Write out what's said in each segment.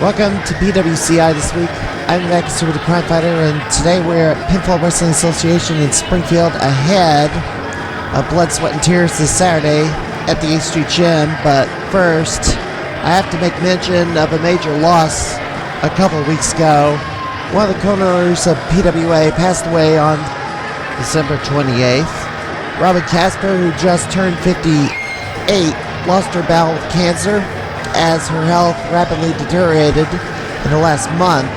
Welcome to PWCI this week. I'm the conservative crime fighter, and today we're at Pinfall Wrestling Association in Springfield ahead of Blood, Sweat, and Tears this Saturday at the 8th Street Gym. But first, I have to make mention of a major loss a couple of weeks ago. One of the co-owners of PWA passed away on December 28th. Robin Casper, who just turned 58, lost her battle with cancer as her health rapidly deteriorated in the last month.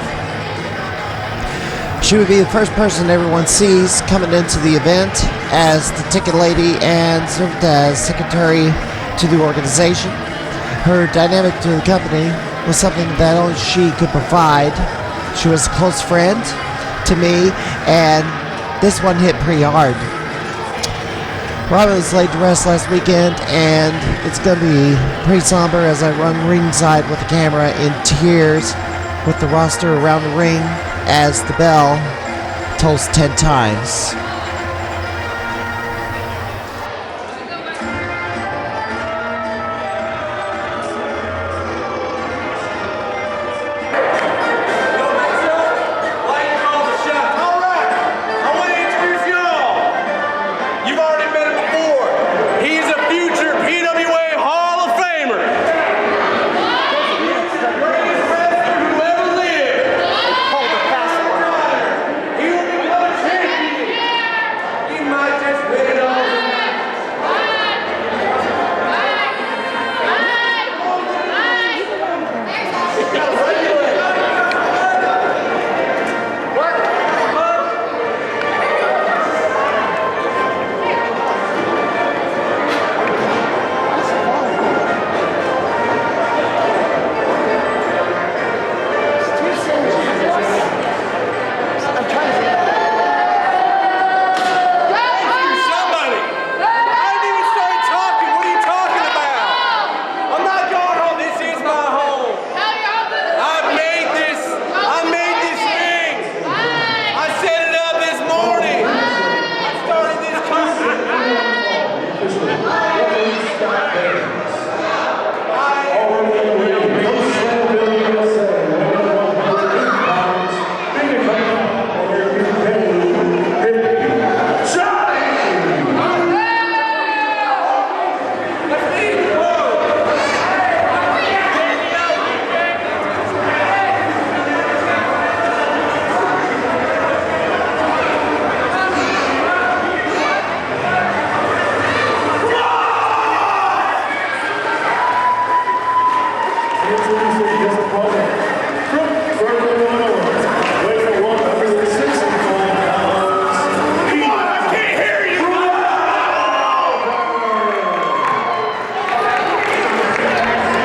She would be the first person everyone sees coming into the event as the ticket lady and served as secretary to the organization. Her dynamic to the company was something that only she could provide. She was a close friend to me, and this one hit pretty hard. Robin was laid to rest last weekend, and it's going to be pretty somber as I run ringside with the camera in tears with the roster around the ring as the bell tolls 10 times.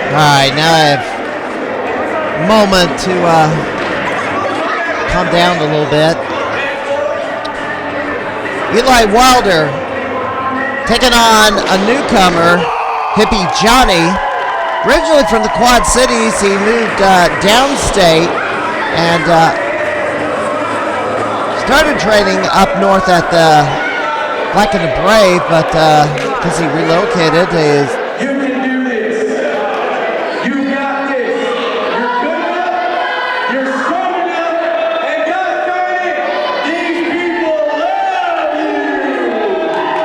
Alright, now I have a moment to calm down a little bit. Eli Wylder taking on a newcomer, Hippie Johnnie. Originally from the Quad Cities, he moved downstate and started training up north at the Black and the Brave, but because he relocated,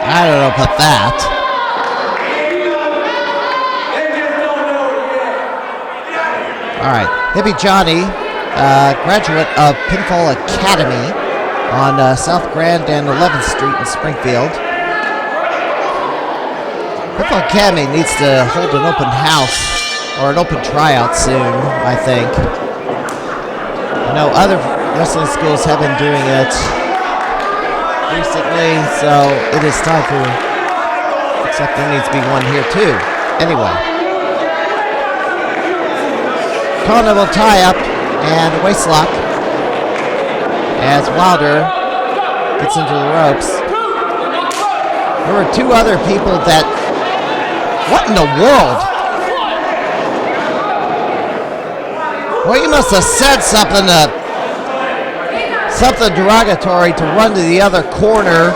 I don't know about that. Alright, Hippie Johnnie, graduate of Pinfall Academy on South Grand and 11th Street in Springfield. Pinfall Academy needs to hold an open house or an open tryout soon, I think. I know other wrestling schools have been doing it recently, so it is time for, except there needs to be one here too. Anyway, carnival tie-up and waist lock as Wylder gets into the ropes. There were two other people that, what in the world? Well, you must have said something derogatory to run to the other corner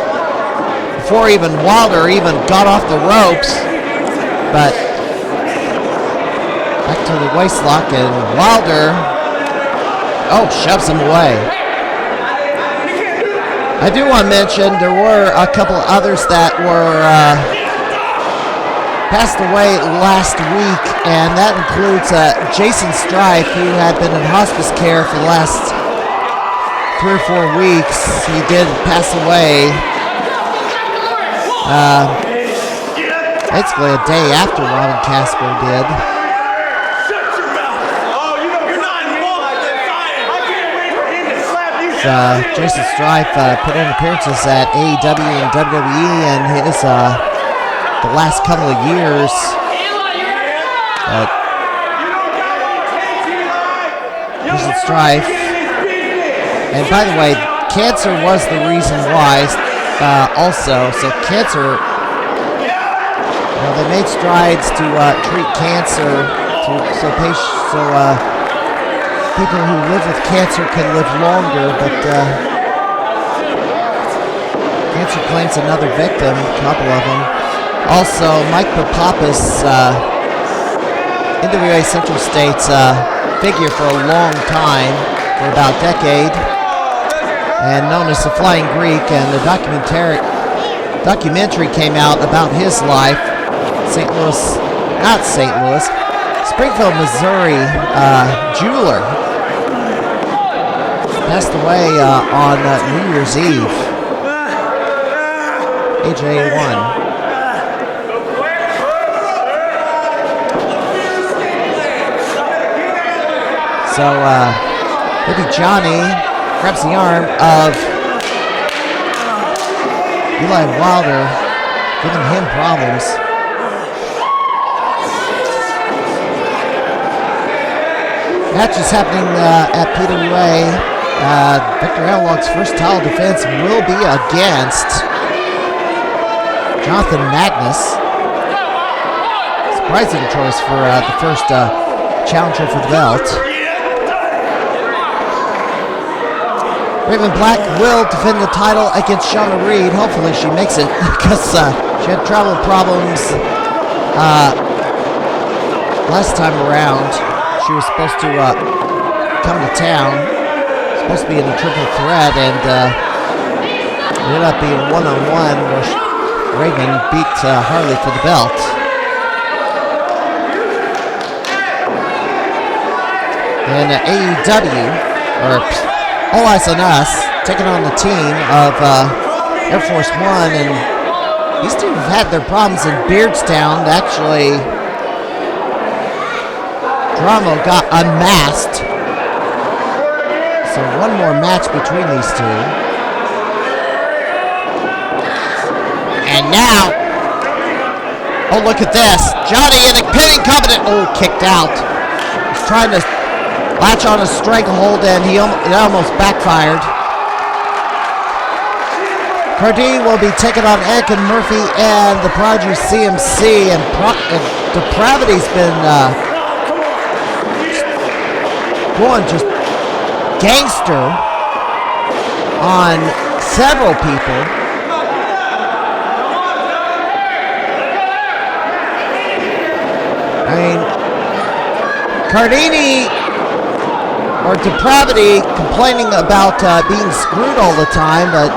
before even Wylder even got off the ropes. But back into the waist lock, and Wylder, shoves him away. I do want to mention there were a couple others that were passed away last week, and that includes Jason Strife, who had been in hospice care for the last 3 or 4 weeks. He did pass away basically a day after Robin Casper did. Jason Strife put in appearances at AEW and WWE, and his the last couple of years. Jason Strife. And by the way, cancer was the reason why. Also, so cancer. They made strides to treat cancer, so people who live with cancer can live longer, but cancer claims another victim, a couple of them. Also, Mike Papapis, NWA Central States figure for a long time, for about a decade, and known as the Flying Greek, and the documentary came out about his life. Springfield, Missouri jeweler passed away on New Year's Eve, age 81. So, Hippie Johnnie grabs the arm of Eli Wylder, giving him problems. Match is happening at PWA. Victor Analog's first title defense will be against Jonathan Magnus. Surprising choice for the first challenger for the belt. Raven Black will defend the title against Shauna Reed. Hopefully she makes it, because she had travel problems last time around. She was supposed to come to town, supposed to be in a triple threat, and it ended up being one-on-one where Raven beat Harley for the belt. And AEW, or All Eyes on Us, taking on the team of Air Force One, and these two have had their problems in Beardstown. Actually, Drama got unmasked. So one more match between these two. And now, look at this. Johnny in a pinning covenant. Kicked out. He's trying to latch on a stranglehold, and it almost backfired. Cardine will be taking on Anakin Murphy and the Prodigy CMC, and Depravity's been going just gangster on several people. I mean, Cardini or Depravity complaining about being screwed all the time, but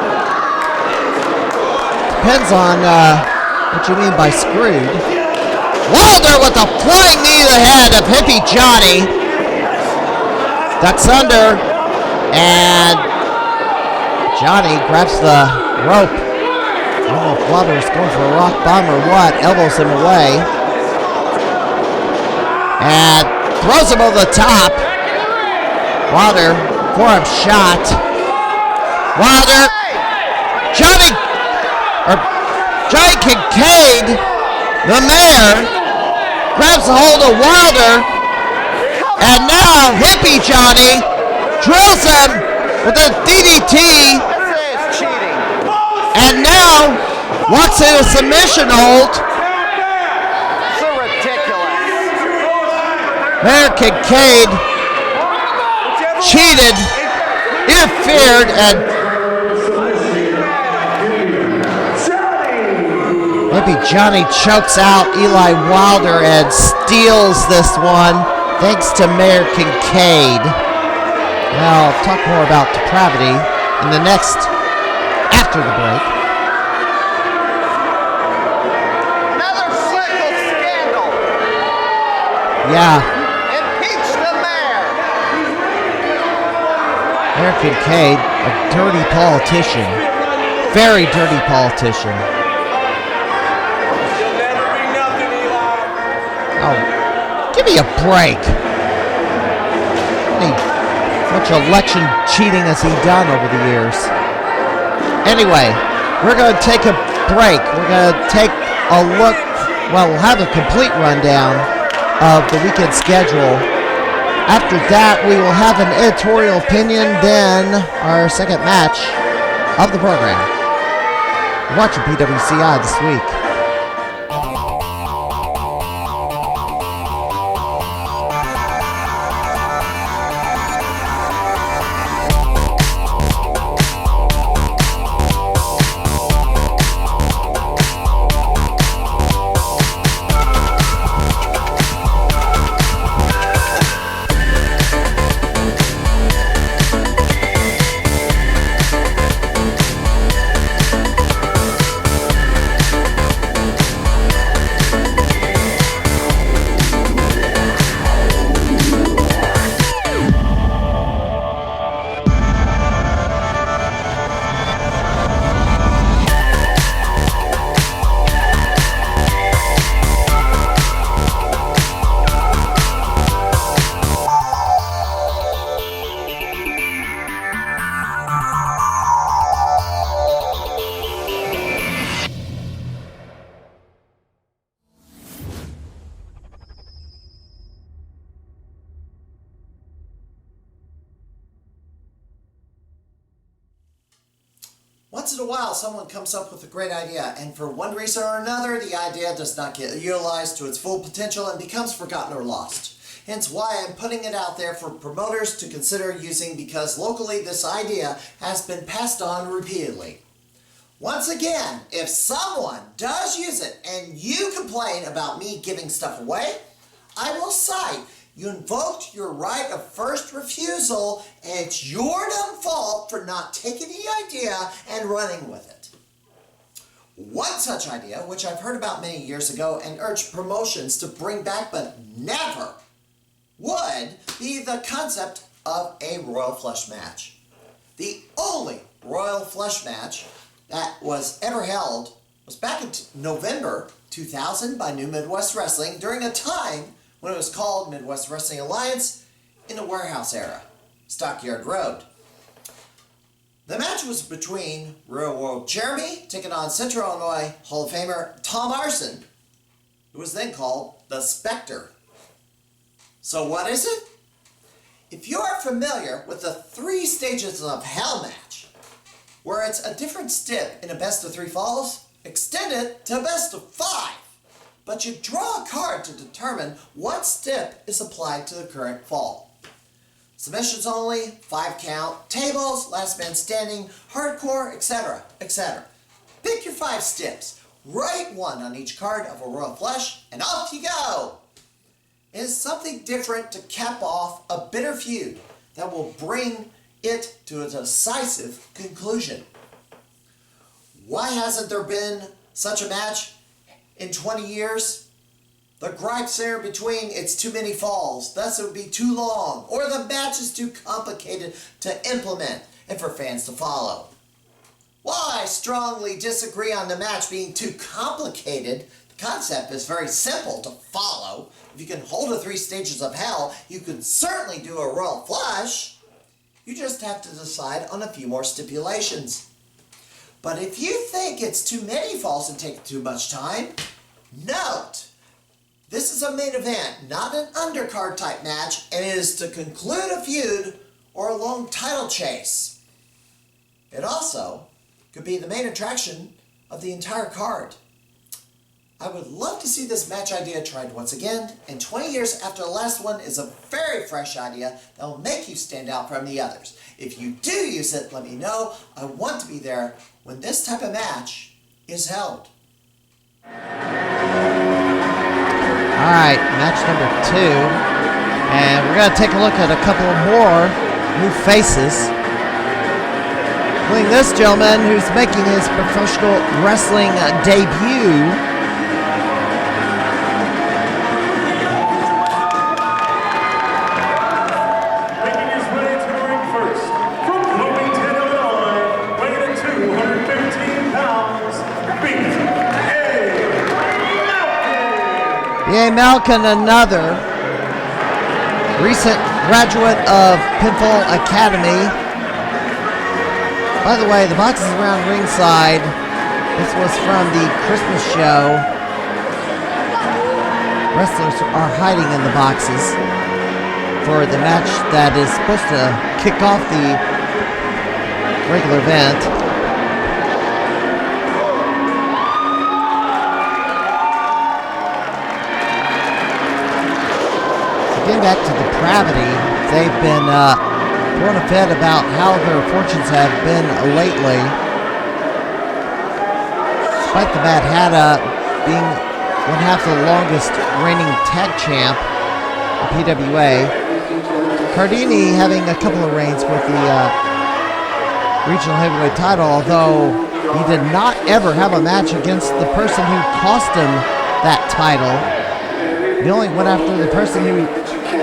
depends on what you mean by screwed. Wylder with a flying knee to the head of Hippie Johnnie. Ducks under, and Johnny grabs the rope. I don't know if Wylder is going for a rock bomb or what. Elbows him away. And throws him over the top. Wylder, forearm shot. Wylder. Johnny Kincaid, the mayor, grabs a hold of Wylder. And now Hippie Johnnie drills him with a DDT. And now walks in a submission hold. So ridiculous. Mayor Kincaid cheated, interfered, and Hippie Johnnie chokes out Eli Wylder and steals this one. Thanks to Mayor Kincaid. I'll talk more about depravity in the next, after the break. Another political scandal. Yeah. Impeach the mayor. Mayor Kincaid, a dirty politician. Very dirty politician. You'll never be nothing, Eli. Oh, give me a break. How much election cheating has he done over the years? Anyway, we're going to take a break. We're going to take a look, well, we'll have a complete rundown of the weekend schedule. After that, we will have an editorial opinion, then our second match of the program. You're watching PWCI this week. Once in a while, someone comes up with a great idea, and for one reason or another, the idea does not get utilized to its full potential and becomes forgotten or lost. Hence why I'm putting it out there for promoters to consider using, because locally this idea has been passed on repeatedly. Once again, if someone does use it and you complain about me giving stuff away, I will cite you invoked your right of first refusal, and it's your dumb fault for not taking the idea and running with it. One such idea, which I've heard about many years ago and urged promotions to bring back but never, would be the concept of a Royal Flush match. The only Royal Flush match that was ever held was back in November 2000 by New Midwest Wrestling during a time when it was called Midwest Wrestling Alliance in the warehouse era, Stockyard Road. The match was between Real World Jeremy taking on Central Illinois Hall of Famer Tom Arson, who was then called the Spectre. So what is it? If you are familiar with the 3 stages of Hell match, where it's a different stip in a best of 3 falls, extend it to a best of 5. But you draw a card to determine what stip is applied to the current fall. Submissions only, 5 count, tables, last man standing, hardcore, etc., etc. Pick your 5 stips, write 1 on each card of a Royal Flush, and off you go! It is something different to cap off a bitter feud that will bring it to a decisive conclusion. Why hasn't there been such a match in 20 years? The gripes there between it's too many falls, thus it would be too long, or the match is too complicated to implement and for fans to follow. While I strongly disagree on the match being too complicated, the concept is very simple to follow. If you can hold the 3 stages of Hell, you could certainly do a Royal Flush. You just have to decide on a few more stipulations. But if you think it's too many falls and take too much time, note, this is a main event, not an undercard type match, and it is to conclude a feud or a long title chase. It also could be the main attraction of the entire card. I would love to see this match idea tried once again, and 20 years after the last one is a very fresh idea that will make you stand out from the others. If you do use it, let me know. I want to be there when this type of match is held. Alright, match number 2 And we're going to take a look at a couple more new faces. Including this gentleman who's making his professional wrestling debut. Making his way to the ring first, from Bloomington, Illinois, weighing in 215 pounds, BA Maklin, another recent graduate of Pinfall Academy. By the way, the boxes around ringside, this was from the Christmas show. Wrestlers are hiding in the boxes for the match that is supposed to kick off the regular event. Getting back to depravity, they've been throwing a fit about how their fortunes have been lately. Despite the Mad Hatter being one half the longest reigning tag champ in PWA, Cardini having a couple of reigns with the regional heavyweight title, although he did not ever have a match against the person who cost him that title. He only went after the person who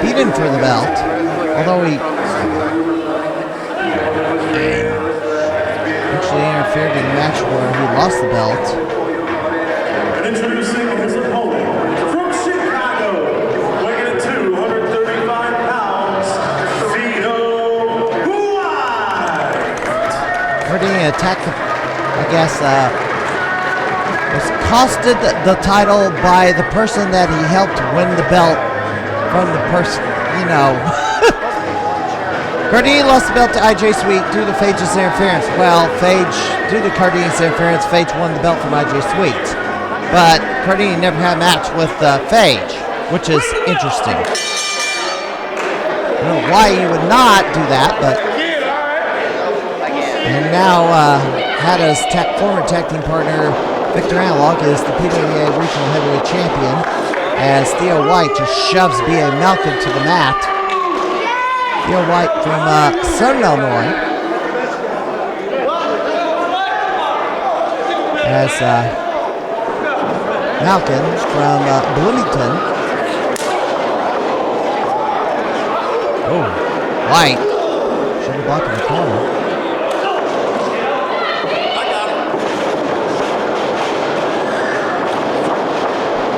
beat him for the belt, although he actually interfered in a match where he lost the belt. And introducing his opponent, from Chicago, weighing in 235 pounds, Theo White. Cardini attacked the, was costed the title by the person that he helped win the belt from the person, Cardini lost the belt to IJ Sweet due to Phage's interference. Well, due to Cardini's interference, Phage won the belt from IJ Sweet. But Cardini never had a match with Phage, which is interesting. I don't know why he would not do that, but... And now, Hatta's former tag team partner, Victor Analog, is the PWA Regional Heavyweight Champion, as Theo White just shoves BA Maklin to the mat. Theo White from Southern Illinois. As Maklin from Bloomington. Oh, White. Shoulder block in the corner.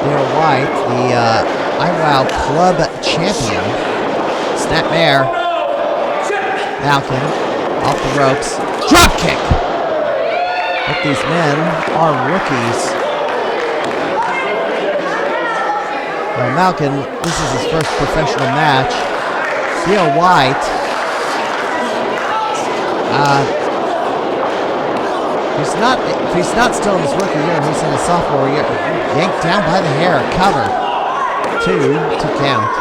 Theo White, the iwa Club champion. Snapmare. Maklin off the ropes. Drop kick! But these men are rookies. Well, Maklin, this is his first professional match. Theo White. If he's not still in his rookie year, he's in his sophomore year. Yanked down by the hair, cover. 2 to count.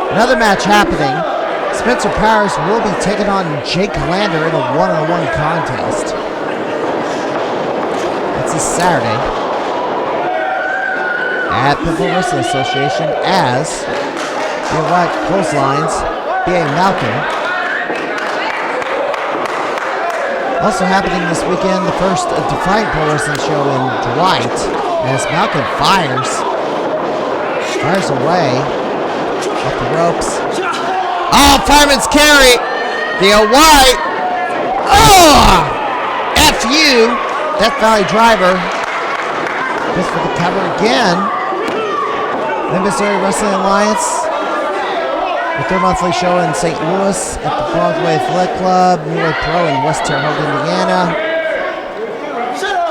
Another match happening. Spencer Powers will be taking on Jake Lander in a one-on-one contest. That's this Saturday at Pinfall Wrestling Association as Theo White clotheslines BA Maklin. Also happening this weekend, the first Defiant Pro Wrestling show in Dwight, as Maklin fires away off the ropes. Oh, fireman's carry! Theo White! Oh! F.U. Death Valley Driver. Goes for the cover again. The Missouri Wrestling Alliance with their monthly show in St. Louis at the Broadway Athletic Club, New Pro in West Terre Haute, Indiana,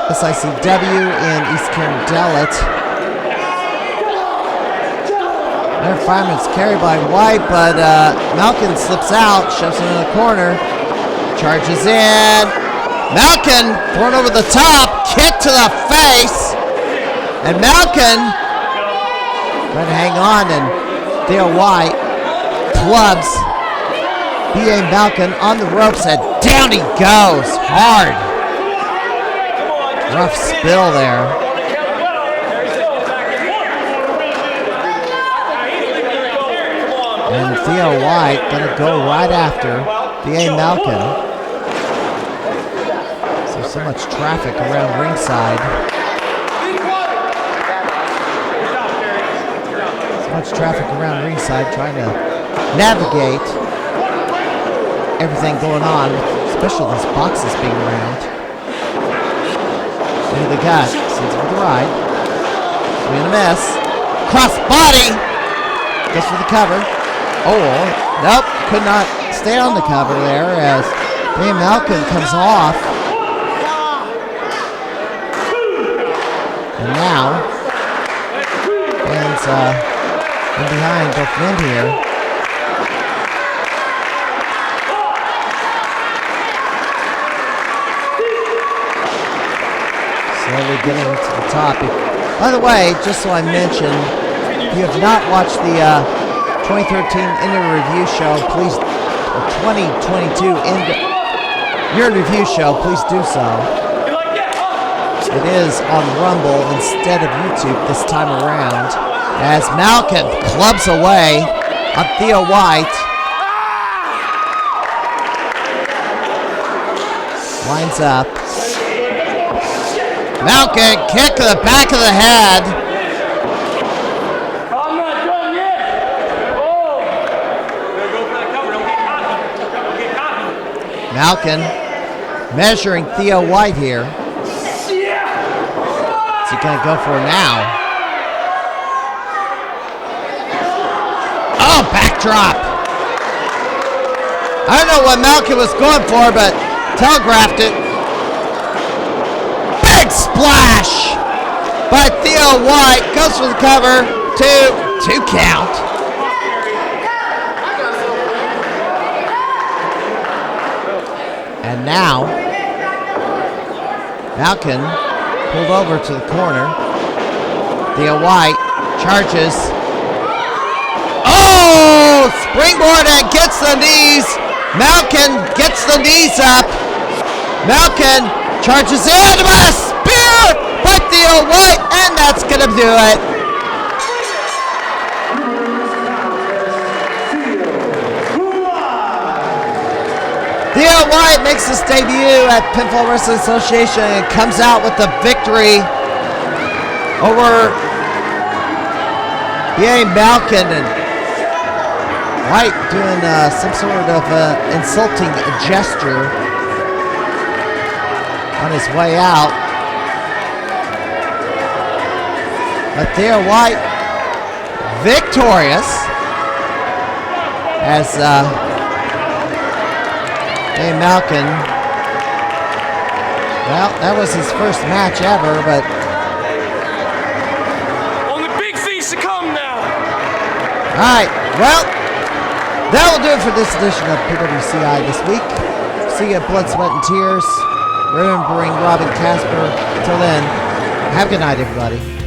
SICW in East Carondelet. Their fireman's carried by White, but Maklin slips out, shoves him in the corner, charges in. Maklin thrown over the top, kick to the face, and Maklin trying to hang on, and Theo White clubs BA Maklin on the ropes, and down he goes hard. Rough spill there. and Theo White going to go right after BA Maklin. So much traffic around ringside. So much traffic around ringside trying to navigate everything going on, especially these boxes being around. Here they got. Sends for the ride. Swing and a miss. Cross body. Goes for the cover. Oh, nope. Could not stay on the cover there as BA Maklin comes off. And now, fans in behind both men here. Slowly getting to the top. By the way, just so I mention, if you have not watched the 2013 Indie Review Show, please, or 2022 Year in Review Show, please do so. It is on Rumble instead of YouTube this time around, as Maklin clubs away on Theo White. Lines up. Maklin, kick to the back of the head. I'm not done yet. Oh. Go for that cover. Don't get cocky. Maklin measuring Theo White here. What's he gonna go for now? Oh, backdrop. I don't know what Maklin was going for, but telegraphed it. Big splash by Theo White. Goes for the cover. Two count. And now, Maklin pulled over to the corner. Theo White charges. Oh! Springboard and gets the knees. Maklin gets the knees up. Maklin charges in with a spear by Theo White, and that's going to do it. Theo White makes his debut at Pinfall Wrestling Association and comes out with the victory over BA Maklin, and White doing some sort of insulting gesture on his way out. But Theo White victorious as BA Maklin, well, that was his first match ever, but On the big feast to come now. alright, well, that will do it for this edition of PWCI this week. See you at Blood, Sweat, and Tears. Remembering Robin Casper. Till then, have a good night, everybody.